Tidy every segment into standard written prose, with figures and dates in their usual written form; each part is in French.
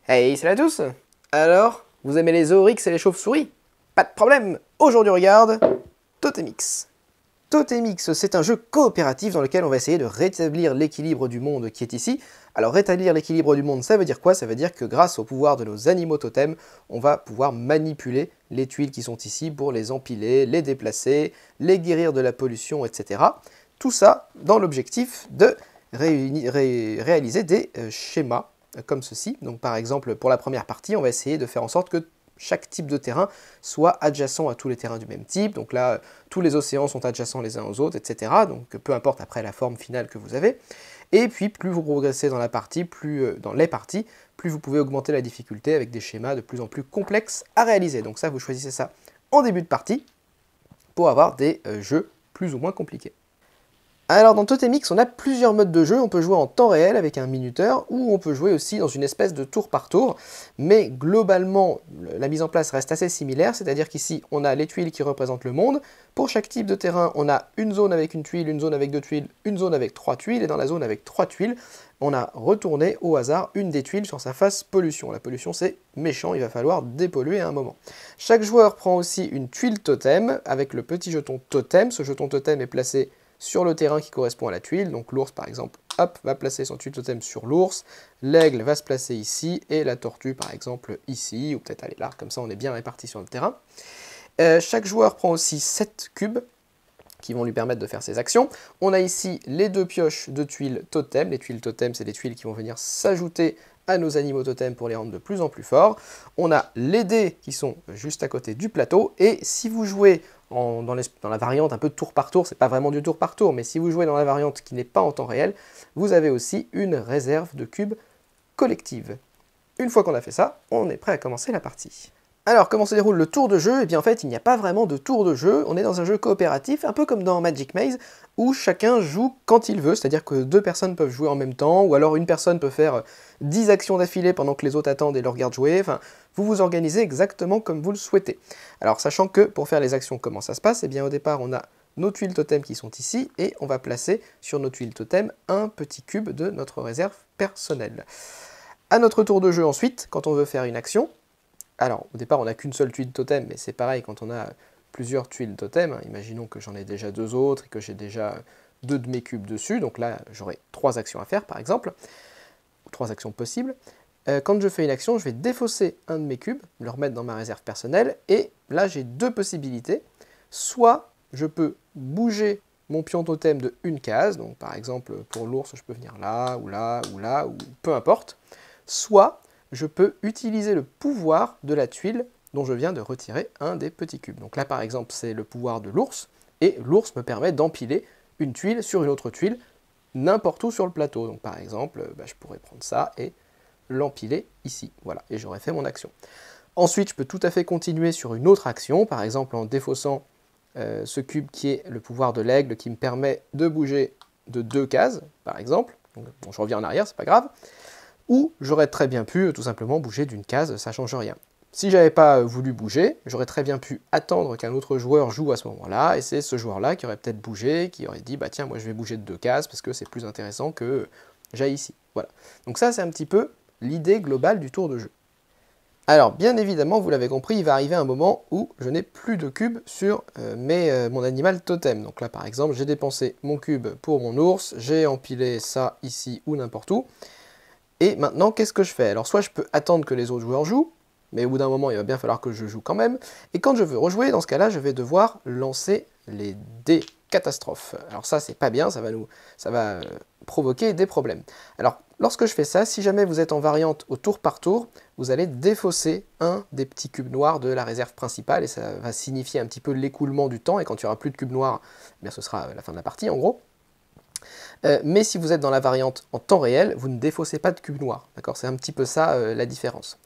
Hey, salut à tous. Alors, vous aimez les Oryx et les chauves-souris? Pas de problème. Aujourd'hui, on regarde Totemix. Totemix, c'est un jeu coopératif dans lequel on va essayer de rétablir l'équilibre du monde qui est ici. Alors, rétablir l'équilibre du monde, ça veut dire quoi? Ça veut dire que grâce au pouvoir de nos animaux totems, on va pouvoir manipuler les tuiles qui sont ici pour les empiler, les déplacer, les guérir de la pollution, etc. Tout ça dans l'objectif de réaliser des schémas comme ceci. Donc par exemple, pour la première partie, on va essayer de faire en sorte que chaque type de terrain soit adjacent à tous les terrains du même type. Donc là, tous les océans sont adjacents les uns aux autres, etc. Donc peu importe après la forme finale que vous avez. Et puis plus vous progressez dans la partie, dans les parties, plus vous pouvez augmenter la difficulté avec des schémas de plus en plus complexes à réaliser. Donc ça, vous choisissez ça en début de partie pour avoir des jeux plus ou moins compliqués. Alors dans Totemix, on a plusieurs modes de jeu, on peut jouer en temps réel avec un minuteur, ou on peut jouer aussi dans une espèce de tour par tour, mais globalement, la mise en place reste assez similaire, c'est-à-dire qu'ici, on a les tuiles qui représentent le monde. Pour chaque type de terrain, on a une zone avec une tuile, une zone avec deux tuiles, une zone avec trois tuiles, et dans la zone avec trois tuiles, on a retourné au hasard une des tuiles sur sa face pollution. La pollution, c'est méchant, il va falloir dépolluer à un moment. Chaque joueur prend aussi une tuile totem, avec le petit jeton totem. Ce jeton totem est placé sur le terrain qui correspond à la tuile. Donc l'ours par exemple, hop, va placer son tuile totem sur l'ours, l'aigle va se placer ici, et la tortue par exemple ici, ou peut-être aller là, comme ça on est bien répartis sur le terrain. Chaque joueur prend aussi 7 cubes, qui vont lui permettre de faire ses actions. On a ici les deux pioches de tuiles totem. Les tuiles totem, c'est des tuiles qui vont venir s'ajouter à nos animaux totems pour les rendre de plus en plus forts. On a les dés qui sont juste à côté du plateau, et si vous jouez dans la variante un peu de tour par tour, c'est pas vraiment du tour par tour, mais si vous jouez dans la variante qui n'est pas en temps réel, vous avez aussi une réserve de cubes collective. Une fois qu'on a fait ça, on est prêt à commencer la partie. Alors, comment se déroule le tour de jeu? Eh bien en fait, il n'y a pas vraiment de tour de jeu, on est dans un jeu coopératif, un peu comme dans Magic Maze, où chacun joue quand il veut, c'est-à-dire que deux personnes peuvent jouer en même temps, ou alors une personne peut faire 10 actions d'affilée pendant que les autres attendent et le regardent jouer, enfin, vous vous organisez exactement comme vous le souhaitez. Alors, sachant que, pour faire les actions, comment ça se passe? Eh bien au départ, on a nos tuiles totem qui sont ici, et on va placer sur nos tuiles totem un petit cube de notre réserve personnelle. À notre tour de jeu ensuite, quand on veut faire une action, alors, au départ, on n'a qu'une seule tuile totem, mais c'est pareil quand on a plusieurs tuiles totem. Imaginons que j'en ai déjà deux autres et que j'ai déjà deux de mes cubes dessus. Donc là, j'aurai 3 actions à faire, par exemple, ou 3 actions possibles. Quand je fais une action, je vais défausser un de mes cubes, le remettre dans ma réserve personnelle, et là, j'ai deux possibilités. Soit je peux bouger mon pion totem de une case, donc par exemple, pour l'ours, je peux venir là, ou là, ou là, ou peu importe. Soit je peux utiliser le pouvoir de la tuile dont je viens de retirer un des petits cubes. Donc là, par exemple, c'est le pouvoir de l'ours, et l'ours me permet d'empiler une tuile sur une autre tuile, n'importe où sur le plateau. Donc par exemple, je pourrais prendre ça et l'empiler ici. Voilà, et j'aurais fait mon action. Ensuite, je peux tout à fait continuer sur une autre action, par exemple en défaussant ce cube qui est le pouvoir de l'aigle, qui me permet de bouger de 2 cases, par exemple. Donc, bon, je reviens en arrière, c'est pas grave. Ou j'aurais très bien pu tout simplement bouger d'une case, ça change rien. Si j'avais pas voulu bouger, j'aurais très bien pu attendre qu'un autre joueur joue à ce moment-là, et c'est ce joueur-là qui aurait peut-être bougé, qui aurait dit bah tiens, moi je vais bouger de 2 cases parce que c'est plus intéressant que j'aille ici. Voilà. Donc ça c'est un petit peu l'idée globale du tour de jeu. Alors bien évidemment, vous l'avez compris, il va arriver un moment où je n'ai plus de cubes sur mon animal totem. Donc là par exemple, j'ai dépensé mon cube pour mon ours, j'ai empilé ça ici ou n'importe où. Et maintenant, qu'est-ce que je fais? Alors soit je peux attendre que les autres joueurs jouent, mais au bout d'un moment, il va bien falloir que je joue quand même. Et quand je veux rejouer, dans ce cas-là, je vais devoir lancer les dés catastrophes. Alors ça, c'est pas bien, ça va provoquer des problèmes. Alors, lorsque je fais ça, si jamais vous êtes en variante au tour par tour, vous allez défausser un des petits cubes noirs de la réserve principale, et ça va signifier un petit peu l'écoulement du temps, et quand il n'y aura plus de cubes noirs, eh bien, ce sera la fin de la partie, en gros. Mais si vous êtes dans la variante en temps réel, vous ne défaussez pas de cubes noirs. D'accord, c'est un petit peu ça la différence.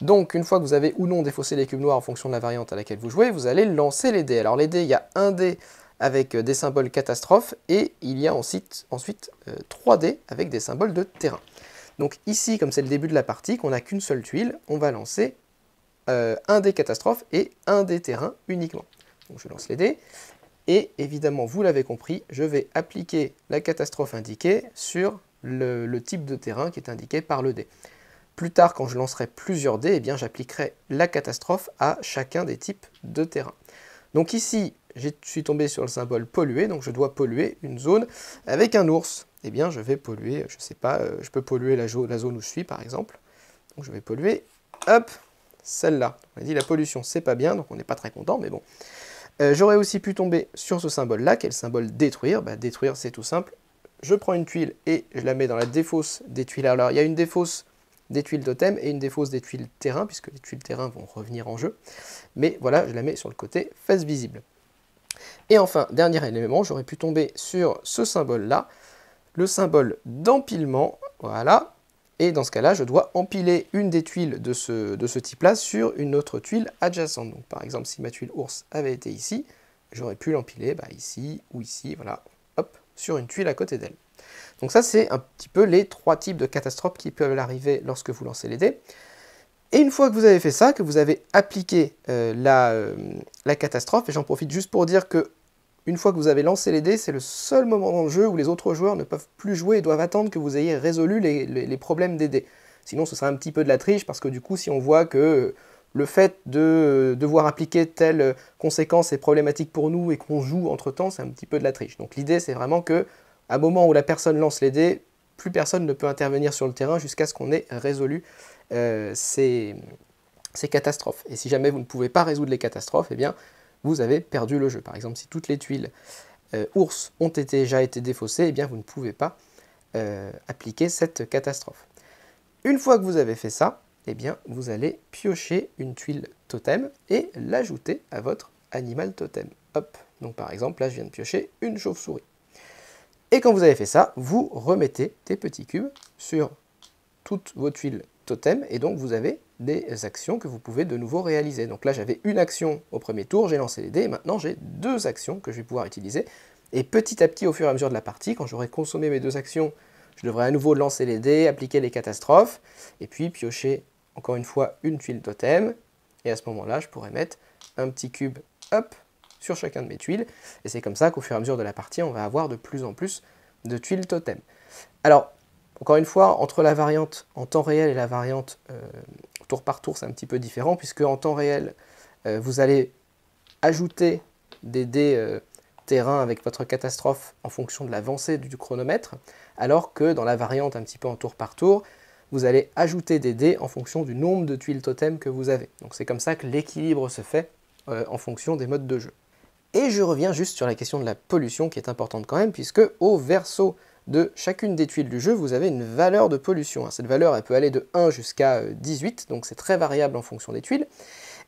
Donc une fois que vous avez ou non défaussé les cubes noirs en fonction de la variante à laquelle vous jouez, vous allez lancer les dés. Alors les dés, il y a un dé avec des symboles catastrophes, et il y a ensuite 3 dés avec des symboles de terrain. Donc ici, comme c'est le début de la partie, qu'on n'a qu'une seule tuile, on va lancer un dé catastrophe et un dé terrain uniquement. Donc je lance les dés. Et évidemment, vous l'avez compris, je vais appliquer la catastrophe indiquée sur le type de terrain qui est indiqué par le dé. plus tard, quand je lancerai plusieurs dés, eh bien j'appliquerai la catastrophe à chacun des types de terrain. Donc ici, je suis tombé sur le symbole polluer, donc je dois polluer une zone avec un ours. Eh bien, je vais polluer, je sais pas, je peux polluer la zone où je suis, par exemple. Donc je vais polluer, hop, celle-là. On a dit la pollution, c'est pas bien, donc on n'est pas très content, mais bon. J'aurais aussi pu tomber sur ce symbole-là, qui est le symbole détruire. Bah, détruire, c'est tout simple. Je prends une tuile et je la mets dans la défausse des tuiles. Alors, il y a une défausse des tuiles totem et une défausse des tuiles terrain, puisque les tuiles terrain vont revenir en jeu. Mais voilà, je la mets sur le côté face visible. Et enfin, dernier élément, j'aurais pu tomber sur ce symbole-là, le symbole d'empilement, voilà. Et dans ce cas-là, je dois empiler une des tuiles de ce type-là sur une autre tuile adjacente. Donc par exemple, si ma tuile ours avait été ici, j'aurais pu l'empiler ici ou ici, voilà, hop, sur une tuile à côté d'elle. Donc ça, c'est un petit peu les trois types de catastrophes qui peuvent arriver lorsque vous lancez les dés. Et une fois que vous avez fait ça, que vous avez appliqué la catastrophe, et j'en profite juste pour dire que une fois que vous avez lancé les dés, c'est le seul moment dans le jeu où les autres joueurs ne peuvent plus jouer et doivent attendre que vous ayez résolu les problèmes des dés. Sinon, ce serait un petit peu de la triche, parce que du coup, si on voit que le fait de devoir appliquer telle conséquence est problématique pour nous et qu'on joue entre-temps, c'est un petit peu de la triche. Donc l'idée, c'est vraiment que, à un moment où la personne lance les dés, plus personne ne peut intervenir sur le terrain jusqu'à ce qu'on ait résolu ces catastrophes. Et si jamais vous ne pouvez pas résoudre les catastrophes, eh bien, vous avez perdu le jeu. Par exemple, si toutes les tuiles ours ont déjà été défaussées, eh bien, vous ne pouvez pas appliquer cette catastrophe. Une fois que vous avez fait ça, eh bien, vous allez piocher une tuile totem et l'ajouter à votre animal totem. Hop. Donc par exemple, là, je viens de piocher une chauve-souris. Et quand vous avez fait ça, vous remettez des petits cubes sur toutes vos tuiles totem, et donc vous avez des actions que vous pouvez de nouveau réaliser. Donc là, j'avais une action au premier tour, j'ai lancé les dés, et maintenant j'ai deux actions que je vais pouvoir utiliser. Et petit à petit, au fur et à mesure de la partie, quand j'aurai consommé mes deux actions, je devrais à nouveau lancer les dés, appliquer les catastrophes, et puis piocher encore une fois une tuile totem. Et à ce moment-là, je pourrais mettre un petit cube, hop, sur chacun de mes tuiles. Et c'est comme ça qu'au fur et à mesure de la partie, on va avoir de plus en plus de tuiles totem. Alors, encore une fois, entre la variante en temps réel et la variante tour par tour, c'est un petit peu différent, puisque en temps réel, vous allez ajouter des dés terrain avec votre catastrophe en fonction de l'avancée du chronomètre, alors que dans la variante un petit peu en tour par tour, vous allez ajouter des dés en fonction du nombre de tuiles totem que vous avez. Donc c'est comme ça que l'équilibre se fait en fonction des modes de jeu. Et je reviens juste sur la question de la pollution qui est importante quand même, puisque au verso de chacune des tuiles du jeu, vous avez une valeur de pollution. Cette valeur, elle peut aller de 1 jusqu'à 18, donc c'est très variable en fonction des tuiles.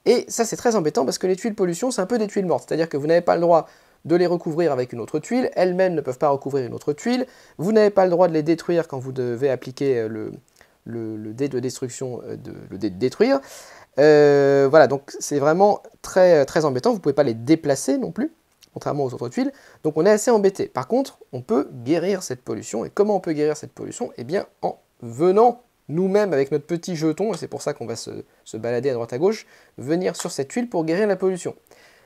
Et ça, c'est très embêtant parce que les tuiles pollution, c'est un peu des tuiles mortes. C'est-à-dire que vous n'avez pas le droit de les recouvrir avec une autre tuile, elles-mêmes ne peuvent pas recouvrir une autre tuile, vous n'avez pas le droit de les détruire quand vous devez appliquer le dé de destruction, le dé de détruire. Voilà, donc c'est vraiment très, très embêtant, vous ne pouvez pas les déplacer non plus, contrairement aux autres tuiles, donc on est assez embêté. Par contre, on peut guérir cette pollution, et comment on peut guérir cette pollution? Eh bien, en venant nous-mêmes avec notre petit jeton, et c'est pour ça qu'on va se balader à droite à gauche, venir sur cette tuile pour guérir la pollution.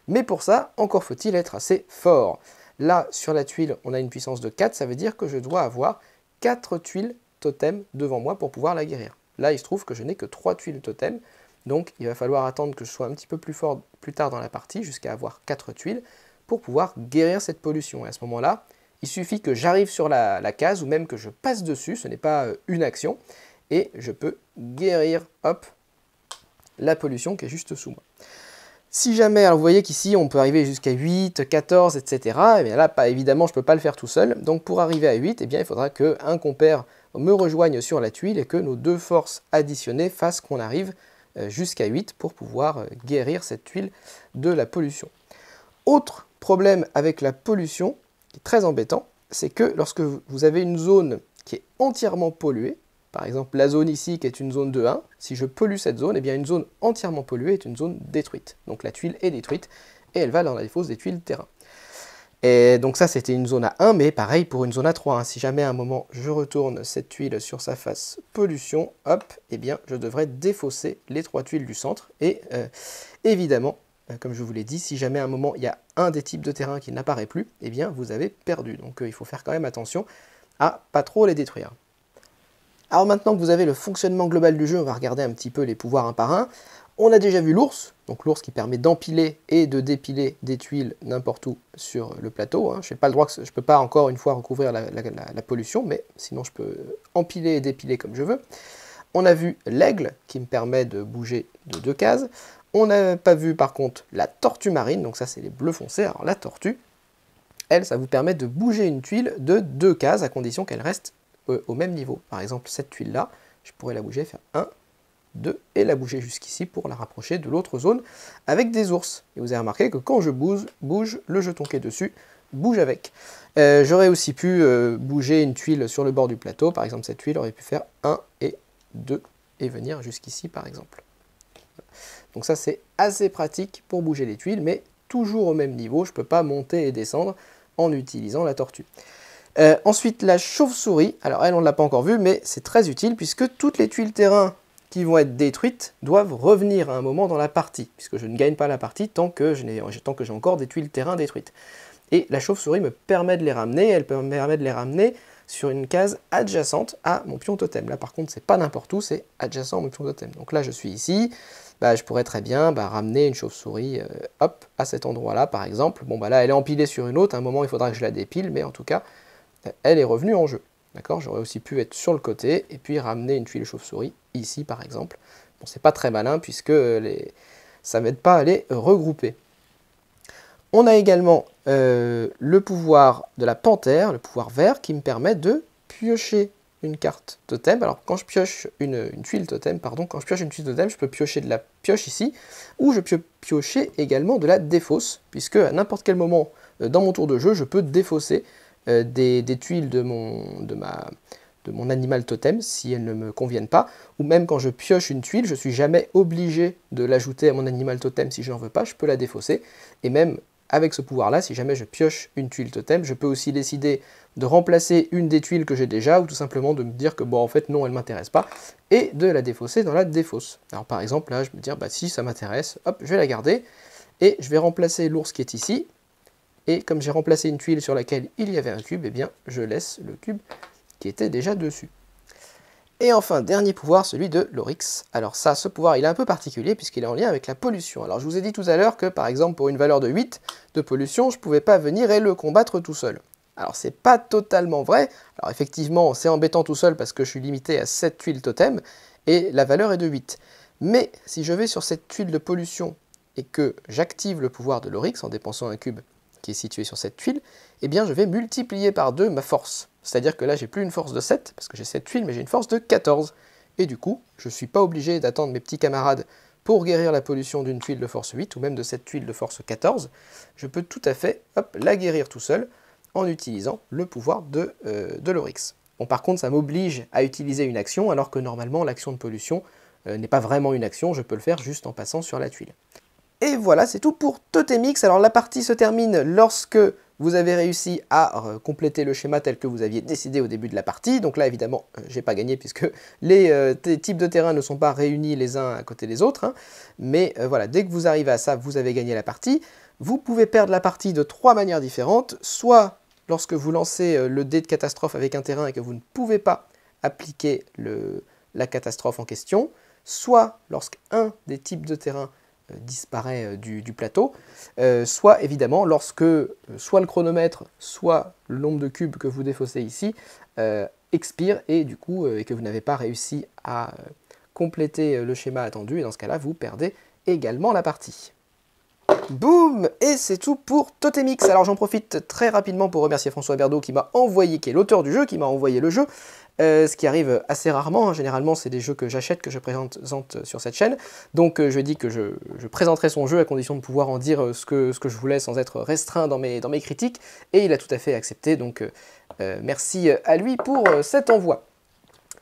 Mais pour ça, encore faut-il être assez fort. Là, sur la tuile, on a une puissance de 4, ça veut dire que je dois avoir 4 tuiles totem devant moi pour pouvoir la guérir. Là, il se trouve que je n'ai que 3 tuiles totem, donc il va falloir attendre que je sois un petit peu plus fort plus tard dans la partie, jusqu'à avoir 4 tuiles, pour pouvoir guérir cette pollution. Et à ce moment-là, il suffit que j'arrive sur la case, ou même que je passe dessus, ce n'est pas une action, et je peux guérir, hop, la pollution qui est juste sous moi. Si jamais, alors vous voyez qu'ici on peut arriver jusqu'à 8, 14, etc. Et bien là, évidemment, je ne peux pas le faire tout seul. Donc pour arriver à 8, eh bien, il faudra qu'un compère me rejoigne sur la tuile et que nos deux forces additionnées fassent qu'on arrive jusqu'à 8 pour pouvoir guérir cette tuile de la pollution. Autre problème avec la pollution, qui est très embêtant, c'est que lorsque vous avez une zone qui est entièrement polluée, par exemple la zone ici qui est une zone de 1, si je pollue cette zone, eh bien une zone entièrement polluée est une zone détruite. Donc la tuile est détruite et elle va dans la défausse des tuiles terrain. Et donc ça c'était une zone à 1, mais pareil pour une zone à 3. Si jamais à un moment je retourne cette tuile sur sa face pollution, hop, eh bien je devrais défausser les 3 tuiles du centre. Et évidemment, comme je vous l'ai dit, si jamais à un moment il y a un des types de terrain qui n'apparaît plus, eh bien vous avez perdu. Donc il faut faire quand même attention à pas trop les détruire. Alors maintenant que vous avez le fonctionnement global du jeu, on va regarder un petit peu les pouvoirs un par un. On a déjà vu l'ours, donc l'ours qui permet d'empiler et de dépiler des tuiles n'importe où sur le plateau. Hein. Je ne peux pas encore une fois recouvrir la pollution, mais sinon je peux empiler et dépiler comme je veux. On a vu l'aigle qui me permet de bouger de 2 cases. On n'a pas vu par contre la tortue marine, donc ça c'est les bleus foncés. Alors la tortue, elle, ça vous permet de bouger une tuile de 2 cases à condition qu'elle reste au même niveau. Par exemple cette tuile là, je pourrais la bouger, faire 1, 2, et la bouger jusqu'ici pour la rapprocher de l'autre zone avec des ours. Et vous avez remarqué que quand je bouge, le jeton qui est dessus bouge avec. J'aurais aussi pu bouger une tuile sur le bord du plateau, par exemple cette tuile aurait pu faire 1 et 2 et venir jusqu'ici par exemple. Donc ça c'est assez pratique pour bouger les tuiles, mais toujours au même niveau, je ne peux pas monter et descendre en utilisant la tortue. Ensuite la chauve-souris, alors elle on ne l'a pas encore vue, mais c'est très utile puisque toutes les tuiles terrain qui vont être détruites doivent revenir à un moment dans la partie, puisque je ne gagne pas la partie tant que j'ai encore des tuiles terrain détruites. Et la chauve-souris me permet de les ramener, elle me permet de les ramener sur une case adjacente à mon pion totem. Là par contre c'est pas n'importe où, c'est adjacent à mon pion totem. Donc là je suis ici, je pourrais très bien ramener une chauve-souris hop, à cet endroit-là par exemple. Bon là elle est empilée sur une autre, à un moment il faudra que je la dépile, mais en tout cas elle est revenue en jeu. D'accord, j'aurais aussi pu être sur le côté et puis ramener une tuile chauve-souris ici par exemple. Bon, c'est pas très malin puisque ça m'aide pas à les regrouper. On a également le pouvoir de la panthère, le pouvoir vert, qui me permet de piocher une carte totem. Alors quand je pioche une tuile totem, je peux piocher de la pioche ici, ou je peux piocher également de la défausse, puisque à n'importe quel moment dans mon tour de jeu, je peux défausser des tuiles de mon animal totem si elles ne me conviennent pas, ou même quand je pioche une tuile, je ne suis jamais obligé de l'ajouter à mon animal totem si je n'en veux pas, je peux la défausser, et même avec ce pouvoir-là, si jamais je pioche une tuile totem, je peux aussi décider de remplacer une des tuiles que j'ai déjà, ou tout simplement de me dire que bon en fait non elle ne m'intéresse pas, et de la défausser dans la défausse. Alors par exemple là je me dis si ça m'intéresse, hop je vais la garder, et je vais remplacer l'ours qui est ici, et comme j'ai remplacé une tuile sur laquelle il y avait un cube, eh bien je laisse le cube qui était déjà dessus. Et enfin, dernier pouvoir, celui de l'Oryx. Alors ça, ce pouvoir, il est un peu particulier puisqu'il est en lien avec la pollution. Alors je vous ai dit tout à l'heure que, par exemple, pour une valeur de 8 de pollution, je ne pouvais pas venir et le combattre tout seul. Alors c'est pas totalement vrai. Alors effectivement, c'est embêtant tout seul parce que je suis limité à 7 tuiles totem et la valeur est de 8. Mais si je vais sur cette tuile de pollution et que j'active le pouvoir de l'Oryx en dépensant un cube qui est situé sur cette tuile, eh bien je vais multiplier par 2 ma force. C'est-à-dire que là, j'ai plus une force de 7, parce que j'ai 7 tuiles, mais j'ai une force de 14. Et du coup, je ne suis pas obligé d'attendre mes petits camarades pour guérir la pollution d'une tuile de force 8, ou même de cette tuile de force 14. Je peux tout à fait la guérir tout seul, en utilisant le pouvoir de l'Oryx. Bon, par contre, ça m'oblige à utiliser une action, alors que normalement, l'action de pollution n'est pas vraiment une action, je peux le faire juste en passant sur la tuile. Et voilà, c'est tout pour Totemix. Alors la partie se termine lorsque vous avez réussi à compléter le schéma tel que vous aviez décidé au début de la partie. Donc là, évidemment, j'ai pas gagné puisque les types de terrain ne sont pas réunis les uns à côté des autres. Hein. Mais voilà, dès que vous arrivez à ça, vous avez gagné la partie. Vous pouvez perdre la partie de 3 manières différentes. Soit lorsque vous lancez le dé de catastrophe avec un terrain et que vous ne pouvez pas appliquer la catastrophe en question. Soit lorsqu'un des types de terrain disparaît du plateau, soit évidemment lorsque soit le chronomètre, soit le nombre de cubes que vous défaussez ici expire et du coup et que vous n'avez pas réussi à compléter le schéma attendu, et dans ce cas-là vous perdez également la partie. Boum! Et c'est tout pour Totemix. Alors j'en profite très rapidement pour remercier François Berdo qui m'a envoyé, qui est l'auteur du jeu, qui m'a envoyé le jeu. Ce qui arrive assez rarement, hein. Généralement c'est des jeux que j'achète, que je présente sur cette chaîne. Donc je dis que je présenterai son jeu à condition de pouvoir en dire ce que je voulais sans être restreint dans mes critiques. Et il a tout à fait accepté, donc merci à lui pour cet envoi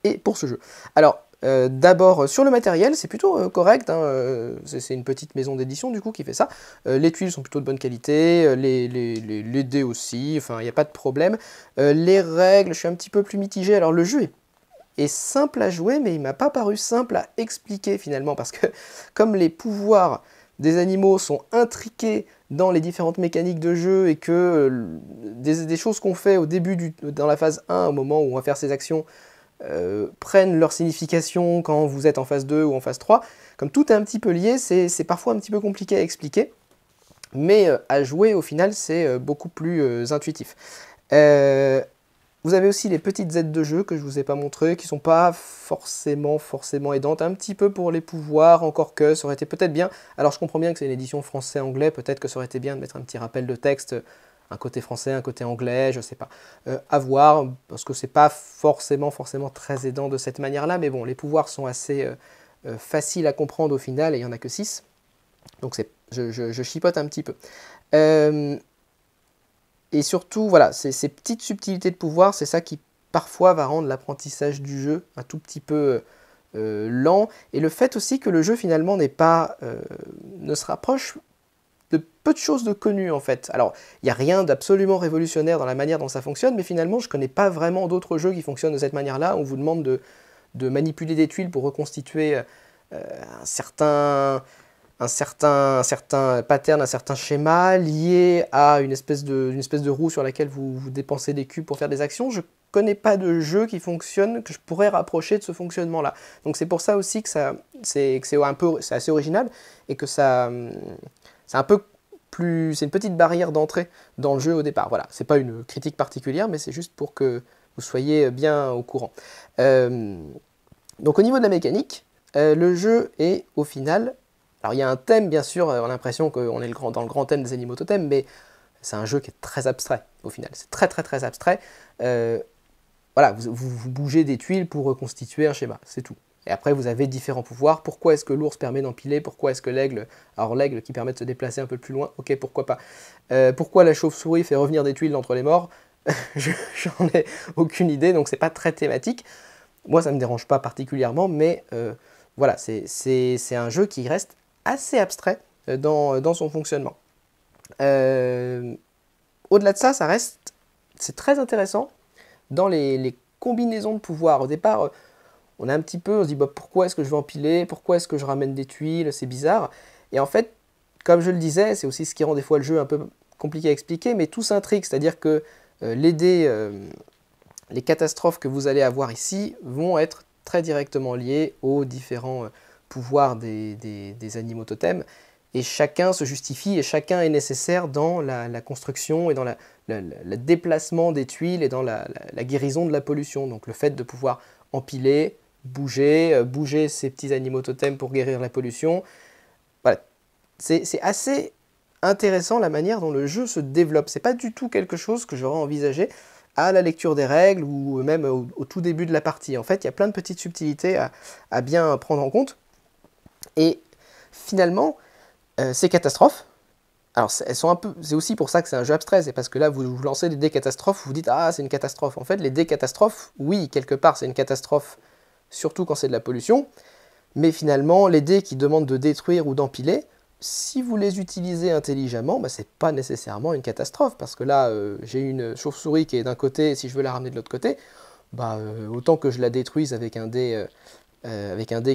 et pour ce jeu. Alors, d'abord, sur le matériel, c'est plutôt correct, hein, c'est une petite maison d'édition du coup qui fait ça. Les tuiles sont plutôt de bonne qualité, les dés aussi, enfin il n'y a pas de problème. Les règles, je suis un petit peu plus mitigé. Alors le jeu est simple à jouer, mais il m'a pas paru simple à expliquer finalement, parce que comme les pouvoirs des animaux sont intriqués dans les différentes mécaniques de jeu et que des choses qu'on fait au début dans la phase 1, au moment où on va faire ses actions, prennent leur signification quand vous êtes en phase 2 ou en phase 3. Comme tout est un petit peu lié, c'est parfois un petit peu compliqué à expliquer, mais à jouer au final c'est beaucoup plus intuitif. Vous avez aussi les petites aides de jeu que je ne vous ai pas montrées, qui ne sont pas forcément aidantes, un petit peu pour les pouvoirs, encore que ça aurait été peut-être bien. Alors je comprends bien que c'est une édition français-anglais, peut-être que ça aurait été bien de mettre un petit rappel de texte, un côté français, un côté anglais, je sais pas. À voir, parce que c'est pas forcément très aidant de cette manière-là, mais bon, les pouvoirs sont assez faciles à comprendre au final, et il n'y en a que 6. Donc je chipote un petit peu. Et surtout, voilà, ces petites subtilités de pouvoir, c'est ça qui parfois va rendre l'apprentissage du jeu un tout petit peu lent. Et le fait aussi que le jeu finalement ne se rapproche de peu de choses de connues en fait. Alors, il n'y a rien d'absolument révolutionnaire dans la manière dont ça fonctionne, mais finalement, je ne connais pas vraiment d'autres jeux qui fonctionnent de cette manière-là. On vous demande de manipuler des tuiles pour reconstituer un certain pattern, un certain schéma lié à une espèce de roue sur laquelle vous dépensez des cubes pour faire des actions. Je ne connais pas de jeu qui fonctionne, que je pourrais rapprocher de ce fonctionnement-là. Donc c'est pour ça aussi que c'est assez original et que c'est un peu plus, c'est une petite barrière d'entrée dans le jeu au départ. Voilà, c'est pas une critique particulière, mais c'est juste pour que vous soyez bien au courant. Donc au niveau de la mécanique, le jeu est au final... Alors il y a un thème, bien sûr, on a l'impression qu'on est dans le grand thème des animaux totems, mais c'est un jeu qui est très abstrait, au final. C'est très abstrait. Voilà, vous bougez des tuiles pour reconstituer un schéma, c'est tout. Et après, vous avez différents pouvoirs. Pourquoi est-ce que l'ours permet d'empiler? Pourquoi est-ce que l'aigle... Alors l'aigle qui permet de se déplacer un peu plus loin, ok, pourquoi pas. Pourquoi la chauve-souris fait revenir des tuiles d'entre les morts? J'en ai aucune idée, donc c'est pas très thématique. Moi, ça me dérange pas particulièrement, mais voilà, c'est un jeu qui reste assez abstrait dans son fonctionnement. Au-delà de ça, c'est très intéressant dans les combinaisons de pouvoirs. Au départ, on se dit bah, pourquoi est-ce que je vais empiler, pourquoi est-ce que je ramène des tuiles, c'est bizarre. Et en fait, comme je le disais, c'est aussi ce qui rend des fois le jeu un peu compliqué à expliquer, mais tout s'intrigue, c'est-à-dire que les catastrophes que vous allez avoir ici vont être très directement liées aux différents pouvoirs des animaux totems, et chacun se justifie et chacun est nécessaire dans la construction et dans le déplacement des tuiles et dans la guérison de la pollution. Donc le fait de pouvoir empiler, bouger ces petits animaux totems pour guérir la pollution. Voilà. C'est assez intéressant la manière dont le jeu se développe. C'est pas du tout quelque chose que j'aurais envisagé à la lecture des règles ou même au tout début de la partie. En fait, il y a plein de petites subtilités à bien prendre en compte. Et finalement, ces catastrophes, alors elles sont c'est aussi pour ça que c'est un jeu abstrait, c'est parce que là vous lancez des dés catastrophes, vous dites ah c'est une catastrophe. En fait les dés catastrophes, oui quelque part c'est une catastrophe, surtout quand c'est de la pollution, mais finalement les dés qui demandent de détruire ou d'empiler, si vous les utilisez intelligemment, bah, c'est pas nécessairement une catastrophe, parce que là j'ai une chauve-souris qui est d'un côté, et si je veux la ramener de l'autre côté, bah, autant que je la détruise avec un dé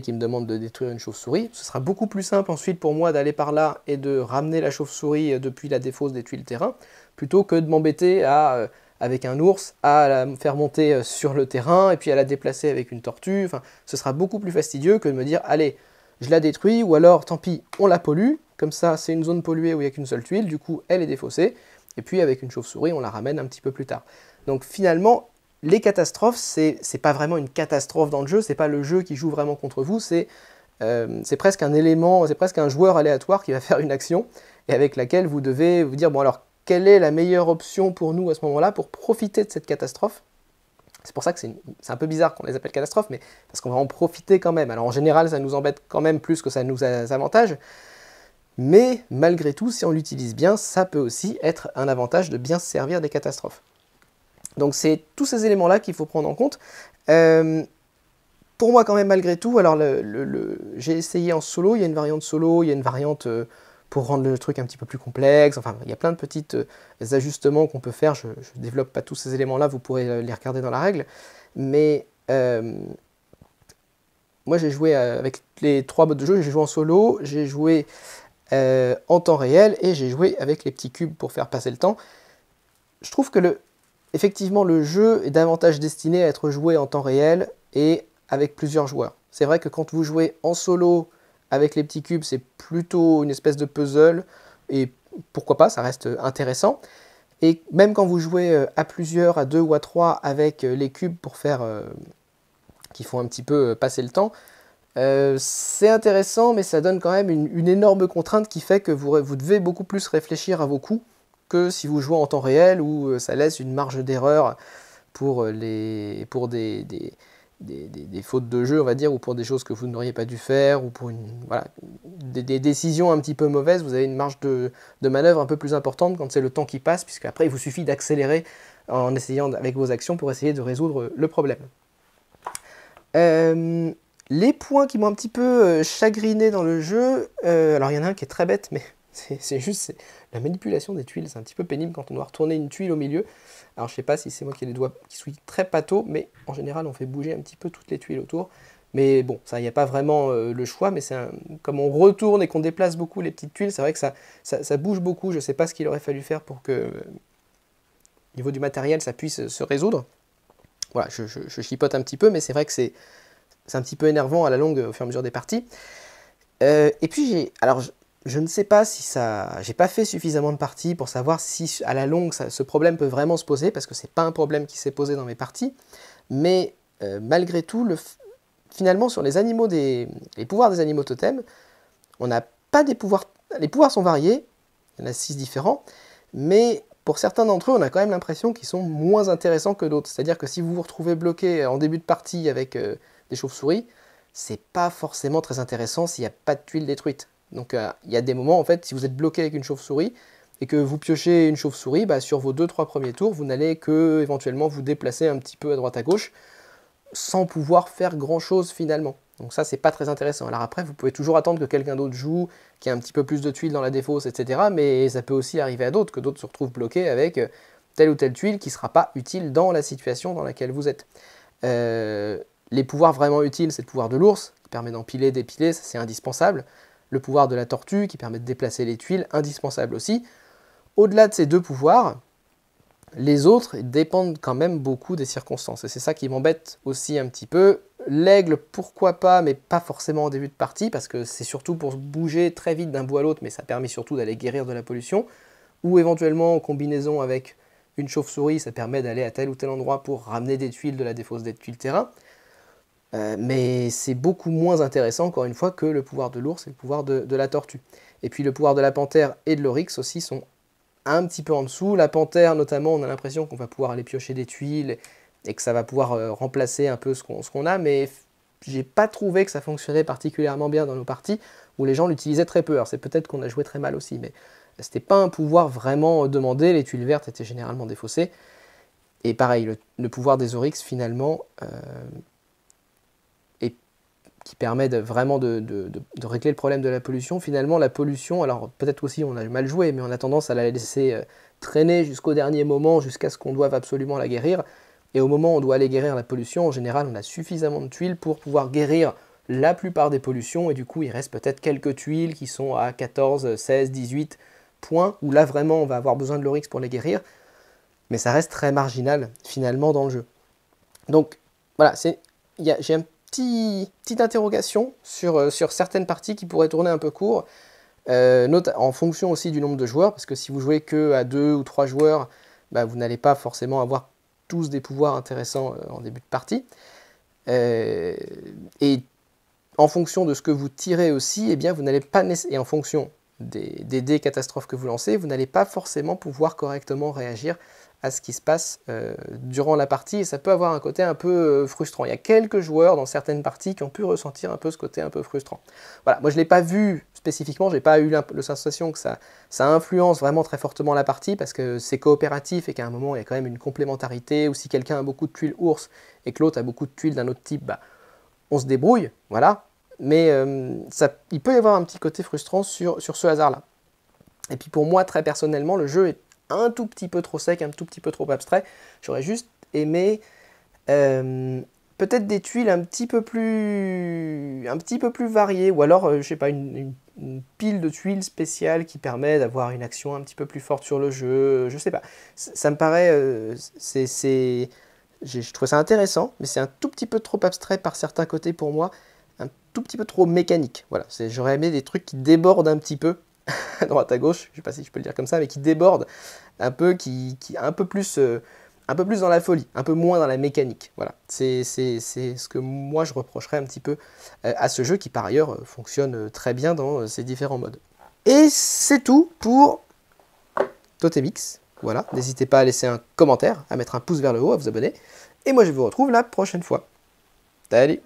qui me demande de détruire une chauve-souris. Ce sera beaucoup plus simple ensuite pour moi d'aller par là et de ramener la chauve-souris depuis la défausse des tuiles terrain, plutôt que de m'embêter avec un ours à la faire monter sur le terrain et puis à la déplacer avec une tortue. Enfin, ce sera beaucoup plus fastidieux que de me dire allez, je la détruis, ou alors tant pis, on la pollue, comme ça c'est une zone polluée où il n'y a qu'une seule tuile, du coup elle est défaussée, et puis avec une chauve-souris on la ramène un petit peu plus tard. Donc finalement, les catastrophes, c'est pas vraiment une catastrophe dans le jeu, c'est pas le jeu qui joue vraiment contre vous, c'est presque un élément, c'est presque un joueur aléatoire qui va faire une action et avec laquelle vous devez vous dire bon alors quelle est la meilleure option pour nous à ce moment-là pour profiter de cette catastrophe. C'est pour ça que c'est un peu bizarre qu'on les appelle catastrophes, mais parce qu'on va en profiter quand même. Alors en général ça nous embête quand même plus que ça nous avantage, mais malgré tout si on l'utilise bien, ça peut aussi être un avantage de bien se servir des catastrophes. Donc c'est tous ces éléments-là qu'il faut prendre en compte. Pour moi quand même malgré tout, alors j'ai essayé en solo, il y a une variante solo, il y a une variante pour rendre le truc un petit peu plus complexe, enfin il y a plein de petits ajustements qu'on peut faire, je ne développe pas tous ces éléments-là, vous pourrez les regarder dans la règle, mais moi j'ai joué avec les 3 modes de jeu, j'ai joué en solo, j'ai joué en temps réel et j'ai joué avec les petits cubes pour faire passer le temps. Je trouve que effectivement, le jeu est davantage destiné à être joué en temps réel, et avec plusieurs joueurs. C'est vrai que quand vous jouez en solo avec les petits cubes, c'est plutôt une espèce de puzzle, et pourquoi pas, ça reste intéressant. Et même quand vous jouez à plusieurs, à 2 ou à 3 avec les cubes pour faire, qui font un petit peu passer le temps, c'est intéressant, mais ça donne quand même une énorme contrainte qui fait que vous devez beaucoup plus réfléchir à vos coups que si vous jouez en temps réel, où ça laisse une marge d'erreur pour des fautes de jeu, on va dire, ou pour des choses que vous n'auriez pas dû faire, ou pour voilà, des décisions un petit peu mauvaises. Vous avez une marge de manœuvre un peu plus importante quand c'est le temps qui passe, puisque après il vous suffit d'accélérer en essayant avec vos actions pour essayer de résoudre le problème. Les points qui m'ont un petit peu chagriné dans le jeu, alors il y en a un qui est très bête, mais c'est juste la manipulation des tuiles, c'est un petit peu pénible quand on doit retourner une tuile au milieu. Alors je sais pas si c'est moi qui ai les doigts qui suis très pâteaux, mais en général on fait bouger un petit peu toutes les tuiles autour. Mais bon, ça, il n'y a pas vraiment le choix, mais comme on retourne et qu'on déplace beaucoup les petites tuiles, c'est vrai que ça bouge beaucoup. Je ne sais pas ce qu'il aurait fallu faire pour que, au niveau du matériel, ça puisse se résoudre. Voilà, je chipote un petit peu, mais c'est vrai que c'est un petit peu énervant à la longue au fur et à mesure des parties. Et puis, alors, je ne sais pas si j'ai pas fait suffisamment de parties pour savoir si à la longue ce problème peut vraiment se poser, parce que c'est pas un problème qui s'est posé dans mes parties, mais malgré tout, finalement sur les pouvoirs des animaux totems, on n'a pas des pouvoirs, les pouvoirs sont variés, il y en a 6 différents, mais pour certains d'entre eux, on a quand même l'impression qu'ils sont moins intéressants que d'autres. C'est-à-dire que si vous vous retrouvez bloqué en début de partie avec des chauves-souris, c'est pas forcément très intéressant s'il n'y a pas de tuiles détruites. Donc il y a des moments, en fait, si vous êtes bloqué avec une chauve-souris et que vous piochez une chauve-souris, bah, sur vos 2-3 premiers tours, vous n'allez que éventuellement vous déplacer un petit peu à droite à gauche sans pouvoir faire grand-chose finalement. Donc ça, c'est pas très intéressant. Alors après, vous pouvez toujours attendre que quelqu'un d'autre joue, qui a un petit peu plus de tuiles dans la défausse, etc. Mais ça peut aussi arriver à d'autres, que d'autres se retrouvent bloqués avec telle ou telle tuile qui ne sera pas utile dans la situation dans laquelle vous êtes. Les pouvoirs vraiment utiles, c'est le pouvoir de l'ours, qui permet d'empiler, d'épiler, ça c'est indispensable. Le pouvoir de la tortue, qui permet de déplacer les tuiles, indispensable aussi. Au-delà de ces deux pouvoirs, les autres dépendent quand même beaucoup des circonstances. Et c'est ça qui m'embête aussi un petit peu. L'aigle, pourquoi pas, mais pas forcément en début de partie, parce que c'est surtout pour bouger très vite d'un bout à l'autre, mais ça permet surtout d'aller guérir de la pollution. Ou éventuellement, en combinaison avec une chauve-souris, ça permet d'aller à tel ou tel endroit pour ramener des tuiles de la défausse des tuiles terrain. Mais c'est beaucoup moins intéressant, encore une fois, que le pouvoir de l'ours et le pouvoir de la tortue. Et puis le pouvoir de la panthère et de l'oryx aussi sont un petit peu en dessous. La panthère, notamment, on a l'impression qu'on va pouvoir aller piocher des tuiles et que ça va pouvoir remplacer un peu ce qu'on a, mais j'ai pas trouvé que ça fonctionnait particulièrement bien dans nos parties, où les gens l'utilisaient très peu. Alors c'est peut-être qu'on a joué très mal aussi, mais c'était pas un pouvoir vraiment demandé, les tuiles vertes étaient généralement défaussées. Et pareil, le pouvoir des oryx, finalement, qui permet vraiment de régler le problème de la pollution. Finalement, la pollution, alors peut-être aussi on a mal joué, mais on a tendance à la laisser traîner jusqu'au dernier moment, jusqu'à ce qu'on doive absolument la guérir. Et au moment où on doit aller guérir la pollution, en général, on a suffisamment de tuiles pour pouvoir guérir la plupart des pollutions, et du coup, il reste peut-être quelques tuiles qui sont à 14, 16, 18 points, où là, vraiment, on va avoir besoin de l'oryx pour les guérir, mais ça reste très marginal, finalement, dans le jeu. Donc, voilà, j'ai un petite interrogation sur certaines parties qui pourraient tourner un peu court, en fonction aussi du nombre de joueurs, parce que si vous jouez que à 2 ou 3 joueurs, bah, vous n'allez pas forcément avoir tous des pouvoirs intéressants en début de partie. Et en fonction de ce que vous tirez aussi, eh bien, vous n'allez pas et en fonction des dés catastrophes que vous lancez, vous n'allez pas forcément pouvoir correctement réagir à ce qui se passe durant la partie, et ça peut avoir un côté un peu frustrant. Il y a quelques joueurs dans certaines parties qui ont pu ressentir un peu ce côté un peu frustrant. Voilà, moi je ne l'ai pas vu spécifiquement, j'ai pas eu la sensation que ça influence vraiment très fortement la partie, parce que c'est coopératif et qu'à un moment il y a quand même une complémentarité, ou si quelqu'un a beaucoup de tuiles ours et que l'autre a beaucoup de tuiles d'un autre type, bah, on se débrouille, voilà. Mais il peut y avoir un petit côté frustrant sur ce hasard-là. Et puis pour moi, très personnellement, le jeu est un tout petit peu trop sec, un tout petit peu trop abstrait. J'aurais juste aimé peut-être des tuiles un petit peu plus variées, ou alors, je sais pas, une pile de tuiles spéciales qui permet d'avoir une action un petit peu plus forte sur le jeu, je sais pas. Ça me paraît, Je trouve ça intéressant, mais c'est un tout petit peu trop abstrait par certains côtés pour moi, un tout petit peu trop mécanique. Voilà, j'aurais aimé des trucs qui débordent un petit peu, à droite à gauche, je sais pas si je peux le dire comme ça, mais qui débordent un peu, qui un peu plus dans la folie, un peu moins dans la mécanique. Voilà, c'est ce que moi je reprocherais un petit peu à ce jeu qui par ailleurs fonctionne très bien dans ses différents modes. Et c'est tout pour Totemix. Voilà, n'hésitez pas à laisser un commentaire, à mettre un pouce vers le haut, à vous abonner. Et moi je vous retrouve la prochaine fois. Salut!